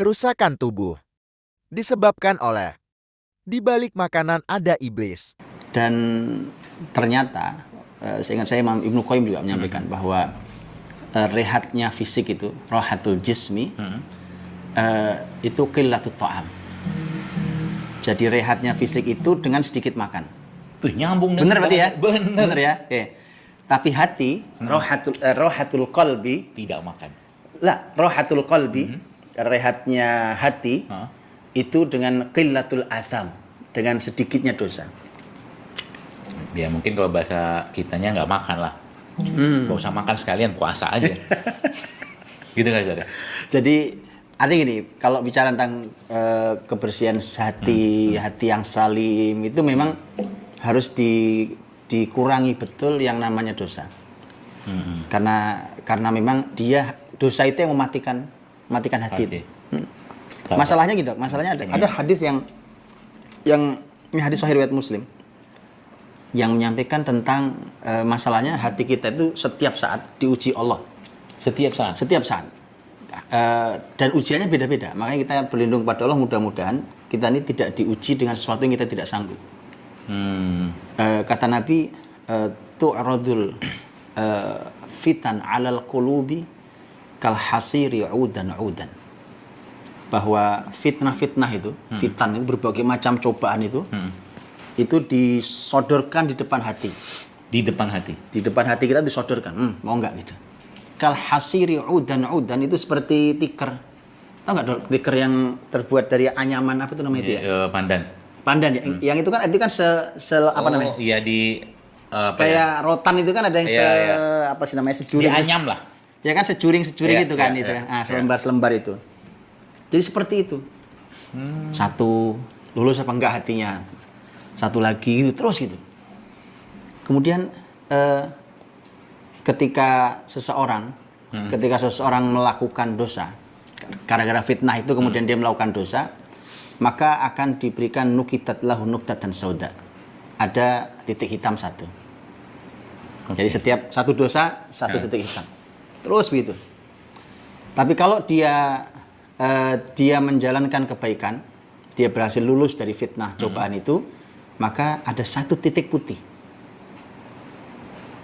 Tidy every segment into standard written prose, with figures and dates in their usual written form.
kerusakan tubuh disebabkan oleh di balik makanan ada iblis. Dan ternyata, seingat saya Imam Ibnu Qayyim juga menyampaikan bahwa rehatnya fisik itu, rahatul jismi, itu qillatut ta'am. Jadi rehatnya fisik itu dengan sedikit makan. Nyambung bener berarti ya? Bener ya? Oke. Tapi hati, rohatul qalbi, tidak makan. Lah, rohatul qalbi, rehatnya hati, itu dengan qillatul atham, dengan sedikitnya dosa. Ya mungkin kalau bahasa kitanya nggak makan lah. Nggak usah makan sekalian, puasa aja. Gitu kan, Ustaz? Jadi, artinya gini, kalau bicara tentang kebersihan hati, hati yang salim, itu memang harus dikurangi betul yang namanya dosa. Karena memang dosa itu yang mematikan hati. Masalahnya gitu, masalahnya ada hadis yang ini hadis Sahih riwayat Muslim yang menyampaikan tentang masalahnya hati kita itu setiap saat diuji Allah. Setiap saat. Dan ujiannya beda-beda. Makanya kita berlindung kepada Allah, mudah-mudahan kita ini tidak diuji dengan sesuatu yang kita tidak sanggup. Kata Nabi, tu'radul fitan 'alal qulubi kal hasiri 'udan. Bahwa fitnah-fitnah itu, fitan itu berbagai macam cobaan itu disodorkan di depan hati. Di depan hati kita disodorkan. Mau nggak gitu? Kal hasiri 'udan itu seperti tikar. Tahu nggak, Dok? Tikar yang terbuat dari anyaman apa itu namanya itu ya? Pandan ya. Yang itu kan apa namanya? Iya kayak rotan itu kan ada yang apa sih namanya, sejuring. Dianyam lah. Ya kan sejuring gitu kan itu. Nah, selembar itu. Jadi seperti itu. Satu lulus apa enggak hatinya. Satu lagi gitu terus gitu. Kemudian ketika seseorang melakukan dosa, gara-gara fitnah itu kemudian dia melakukan dosa, maka akan diberikan nukitat lahu nuktatan sauda. Ada titik hitam satu. Jadi setiap satu dosa, satu titik hitam. Terus begitu. Tapi kalau dia menjalankan kebaikan, dia berhasil lulus dari fitnah cobaan itu, maka ada satu titik putih.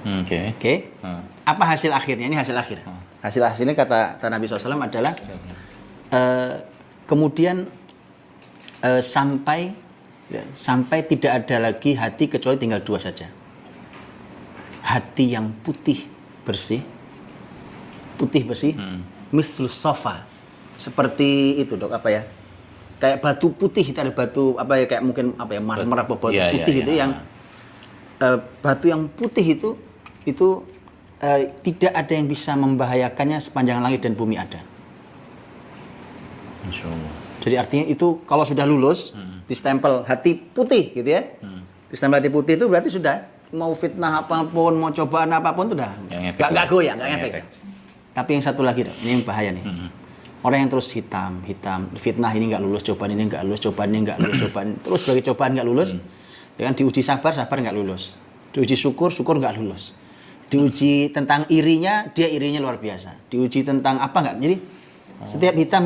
Oke. Apa hasil akhirnya? Ini hasil akhir. Hasil akhirnya kata Nabi SAW adalah kemudian sampai tidak ada lagi hati kecuali tinggal dua saja. Hati yang putih bersih, mithlus safa, seperti itu, Dok, apa ya? Kayak batu putih, itu ada batu apa ya, kayak mungkin apa ya, marmer apa batu putih itu yang batu yang putih itu tidak ada yang bisa membahayakannya sepanjang langit dan bumi ada. Masya Allah. Jadi artinya itu kalau sudah lulus, distempel hati putih gitu ya. Distempel hati putih itu berarti sudah, mau fitnah apapun, mau cobaan apapun itu udah nggak goyang, nggak efek. Tapi yang satu lagi, ini yang bahaya nih. Orang yang terus hitam, fitnah ini nggak lulus, cobaan ini nggak lulus, cobaan ini nggak lulus, terus sebagai cobaan nggak lulus, dengan diuji sabar nggak lulus, diuji syukur nggak lulus, diuji tentang irinya, dia irinya luar biasa, diuji tentang apa nggak, jadi setiap hitam,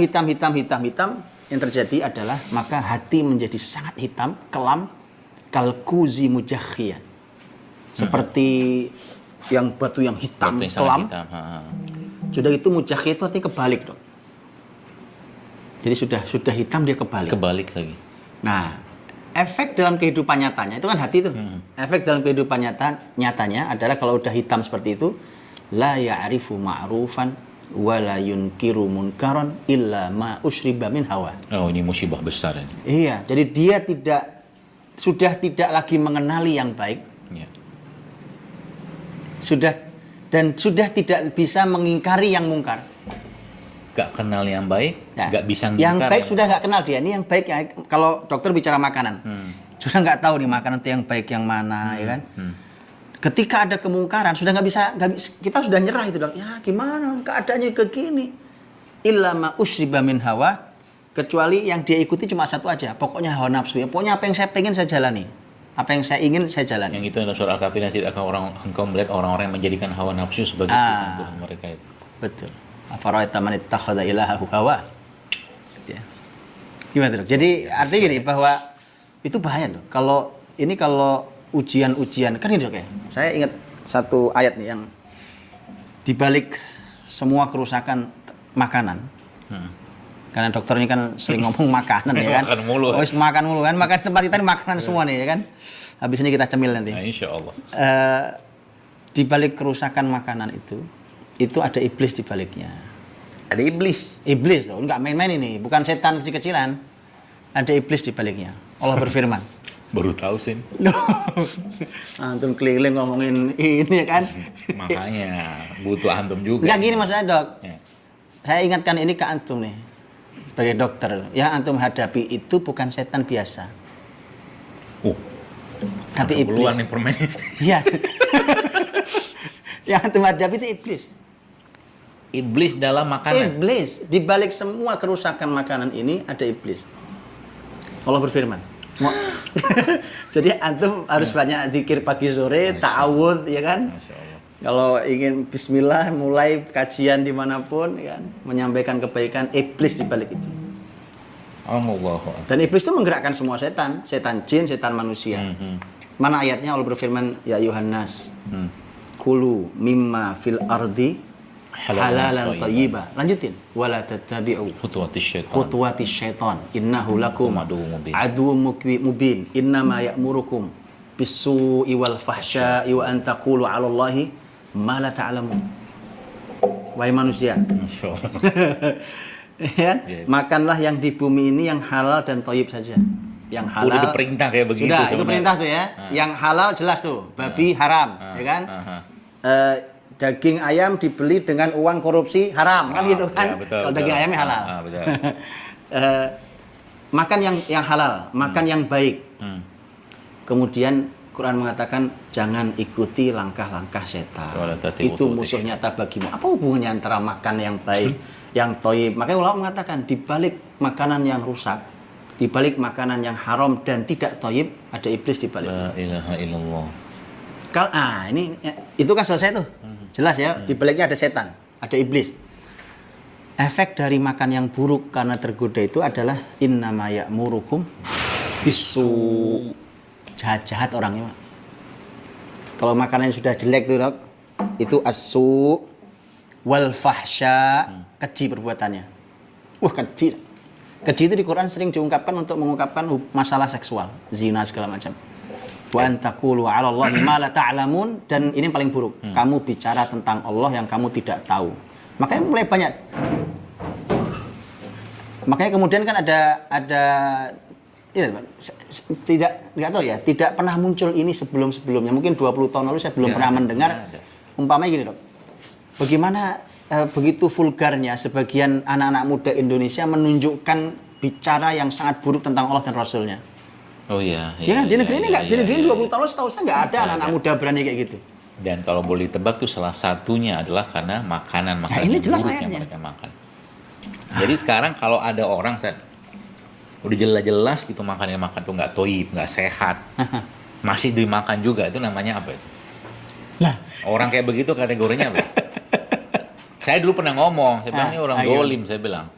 yang terjadi adalah maka hati menjadi sangat hitam, kelam, kalkuzi mujakhiyah, seperti yang batu yang hitam, kelam. Sudah itu mujakhiyah itu artinya kebalik, Dok. Jadi sudah hitam dia kebalik. Kebalik lagi. Nah, efek dalam kehidupan nyatanya itu kan hati itu. Efek dalam kehidupan nyatanya adalah kalau udah hitam seperti itu, la ya'rifu ma'rufan wa la yunkiru munkaron illa ma usyriba min hawa. Oh, ini musibah besar ini. Iya, jadi dia sudah tidak lagi mengenali yang baik. Ya. Sudah tidak bisa mengingkari yang mungkar. Gak kenal yang baik, Nah, gak bisa yang ngingkar. baik sudah gak kenal dia. Ini yang baik ya. Kalau dokter bicara makanan, sudah nggak tahu nih makanan itu yang baik yang mana, ya kan? Ketika ada kemungkaran, sudah nggak bisa, kita sudah nyerah itu, Dok. Ya gimana keadaannya begini? Illa ma usyriba min hawa, kecuali yang dia ikuti cuma satu aja. Pokoknya hawa nafsu ya. Pokoknya apa yang saya pengen saya jalani. Apa yang saya ingin saya jalani. Yang itu dalam surah Al-Kafirun, tidak akan engkau melihat orang-orang yang menjadikan hawa nafsu sebagai Tuhan mereka itu. Betul. Afara'aita man ittakhadha ilahahu hawa. Gimana, Dok? Jadi artinya gini bahwa itu bahaya loh. Kalau ujian-ujian kan ini, Dok ya. Saya ingat satu ayat nih yang dibalik semua kerusakan makanan. Karena dokter ini kan sering ngomong makanan ya kan. Makan mulu. Oh, makan mulu kan. Makan tempat kita ini makanan semua nih ya kan. Habis ini kita cemil nanti. Nah, insya Allah. Di balik kerusakan makanan itu ada iblis di baliknya. Ada iblis. Iblis, enggak main-main ini, bukan setan kecil-kecilan. Ada iblis di baliknya. Allah berfirman. Baru tahu sih. Antum keliling ngomongin ini ya kan. Makanya butuh antum juga. Enggak gini maksudnya, Dok. Ya. Saya ingatkan ini ke antum nih. Sebagai dokter, yang antum hadapi itu bukan setan biasa. Tapi iblis. Keluar nih permen. Iya. Yang antum hadapi itu iblis. Iblis dalam makanan. Iblis. Di balik semua kerusakan makanan ini ada iblis. Allah berfirman. Jadi antum harus banyak zikir pagi sore, ta'awudz ya kan? Masya Allah. Kalau ingin bismillah mulai kajian dimanapun ya kan, menyampaikan kebaikan, iblis di balik itu. Allah. Dan iblis itu menggerakkan semua setan, setan jin, setan manusia. Mana ayatnya Allah berfirman, ya Yuhannas, kulu mimma fil ardi halalan thayyiba. Lanjutin. Wala tattabi'u khutuwatis syaitan. Innahu lakum aduwwum mubin. Innama ya'murukum bis-su'i wal fahsya'i wa an taqulu 'ala Allahi ma la ta'lamun. Wahai manusia. Ya, makanlah yang di bumi ini yang halal dan thayyib saja. Yang halal. Udah diperintah kayak begitu. Sudah, itu perintah tuh ya. Yang halal jelas tuh, babi haram, ya kan? Daging ayam dibeli dengan uang korupsi haram, kan gitu kan? Ya, betul, kalau daging ayamnya halal. Betul. Makan yang halal, makan yang baik. Kemudian Quran mengatakan jangan ikuti langkah-langkah setan. Itu musuh nyata bagimu. Apa hubungannya antara makan yang baik, yang thayyib? Makanya ulama mengatakan di balik makanan yang rusak, di balik makanan yang haram dan tidak thayyib ada iblis di balik. La ilaha illallah. Ini itu kan selesai tuh. Jelas ya, di baliknya ada setan, ada iblis. Efek dari makan yang buruk karena tergoda itu adalah innama ya'murukum bisu. Jahat-jahat orangnya. Kalau makanannya sudah jelek tuh, Dok, itu asu wal fahsya, keji perbuatannya. Wah, keji. Keji itu di Quran sering diungkapkan untuk mengungkapkan masalah seksual, zina segala macam. Wa antaqulu 'ala Allahi ma la ta'lamun, dan ini yang paling buruk. Kamu bicara tentang Allah yang kamu tidak tahu. Makanya mulai banyak. Makanya kemudian kan ada ya, tidak tahu ya, tidak pernah muncul ini sebelum-sebelumnya. Mungkin 20 tahun lalu saya belum pernah mendengar. Umpamanya gini, Dok. Bagaimana begitu vulgarnya sebagian anak-anak muda Indonesia menunjukkan bicara yang sangat buruk tentang Allah dan Rasulnya. Oh iya. Ya kan, di negeri ini enggak, di negeri ini 20 tahun lalu setahu saya enggak ada anak-anak muda berani kayak gitu. Dan kalau boleh ditebak tuh salah satunya adalah karena makanan ini jelas buruk yang ayatnya. mereka makan. Jadi sekarang kalau ada orang udah jelas-jelas gitu makan tuh nggak toyib, nggak sehat, masih dimakan juga, itu namanya apa itu? Lah, orang kayak begitu kategorinya apa? Saya dulu pernah ngomong, saya bilang ini orang dolim, saya bilang.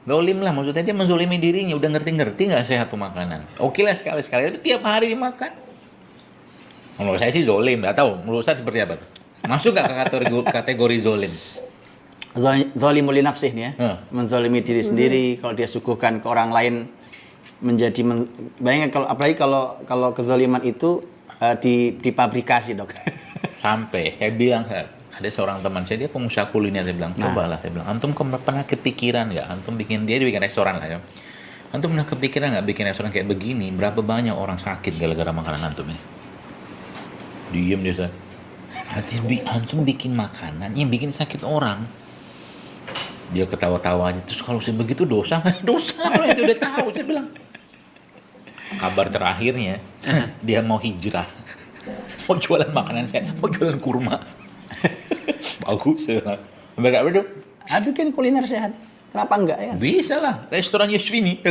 Dolim lah, maksudnya dia menzolimi dirinya, udah ngerti nggak sehat tuh makanan. Oke lah sekali-sekali, tapi tiap hari dimakan. Menurut saya sih zolim, nggak tahu. Menurut saya seperti apa? Masuk nggak ke kategori zolim? Zolimul li nafsih nih ya, menzolimi diri sendiri. Kalau dia suguhkan ke orang lain menjadi bayangkan kalau apalagi kalau kezaliman itu dipabrikasi, Dok. Sampai saya bilang, ada seorang teman saya, dia pengusaha kuliner, saya bilang, cobalah, saya bilang, antum pernah kepikiran nggak? Antum bikin restoran lah ya. Antum pernah kepikiran nggak bikin restoran kayak begini? Berapa banyak orang sakit gara-gara makanan antum ini? Diem dia, Ustaz. Antum bikin makanan yang bikin sakit orang. Dia ketawa-tawa aja. Terus kalau saya begitu dosa nggak? Dosa, kalau itu udah tahu, saya bilang. Kabar terakhirnya, dia mau hijrah. Mau jualan makanan saya, mau jualan kurma. Bagus ya. Enggak betul. Bikin kuliner sehat. Kenapa enggak ya? Bisa lah, restoran Yuswini.